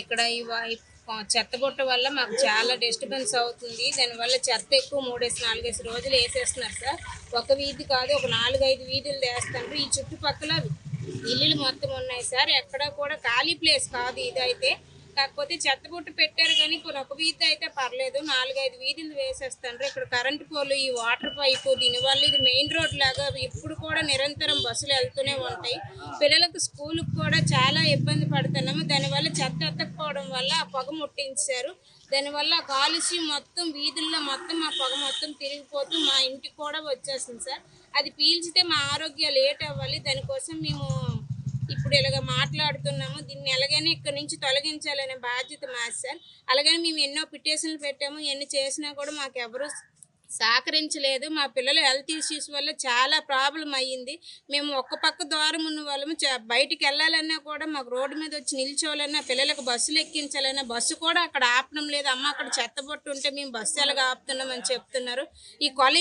ఇక్కడ చెత్తబుట్ట వల్ల మాకు చాలా డిస్టర్బెన్స్ అవుతుంది. దానివల్ల చెత్త ఎక్కువ 4 రోజులు వేసేస్తున్నారు సార్. ఒక వీధి కాదు, ఒక 4-5 వీధులు వేస్తున్నారు. ఈ చుట్టుపక్కల ఇల్లులు మొత్తం ఉన్నాయి సార్. ఎక్కడ కూడా ఖాళీ ప్లేస్ కాదు ఇదైతే. కాకపోతే చెత్తబుట్ట పెట్టారు కానీ ఇప్పుడు ఒక వీధి అయితే పర్లేదు, 4-5 వీధులు వేసేస్తారు. ఇక్కడ కరెంటు పోలు, ఈ వాటర్ పైపు, దీనివల్ల ఇది మెయిన్ రోడ్ లాగా ఇప్పుడు కూడా నిరంతరం బస్సులు వెళ్తూనే ఉంటాయి. పిల్లలకు స్కూల్కి కూడా చాలా ఇబ్బంది పడుతున్నాము. దానివల్ల చెత్త ఎత్తకపోవడం వల్ల ఆ పొగ ముట్టించారు. దానివల్ల కాలుష్యం మొత్తం వీధుల్లో మొత్తం ఆ పొగ మొత్తం తిరిగిపోతూ మా ఇంటికి కూడా వచ్చేస్తుంది సార్. అది పీల్చితే మా ఆరోగ్యాలు లేట్ అవ్వాలి. దానికోసం మేము ఇప్పుడు ఇలాగ మాట్లాడుతున్నాము. దీన్ని ఎలాగైనా ఇక్కడ నుంచి తొలగించాలనే బాధ్యత మాది సార్. అలాగని మేము ఎన్నో పిటిషన్లు పెట్టాము. ఎన్ని చేసినా కూడా మాకు ఎవరు సహకరించలేదు. మా పిల్లల హెల్త్ ఇష్యూస్ వల్ల చాలా ప్రాబ్లం అయ్యింది. మేము ఒక్క పక్క ద్వారం ఉన్న వాళ్ళము బయటికి వెళ్ళాలన్నా కూడా మాకు రోడ్డు మీద వచ్చి నిల్చోవాలన్నా, పిల్లలకు బస్సులు ఎక్కించాలన్నా బస్సు కూడా అక్కడ ఆపడం లేదు. అమ్మ అక్కడ చెత్తబొట్టు ఉంటే మేము బస్సు ఎలాగ ఆపుతున్నామని చెప్తున్నారు. ఈ కొల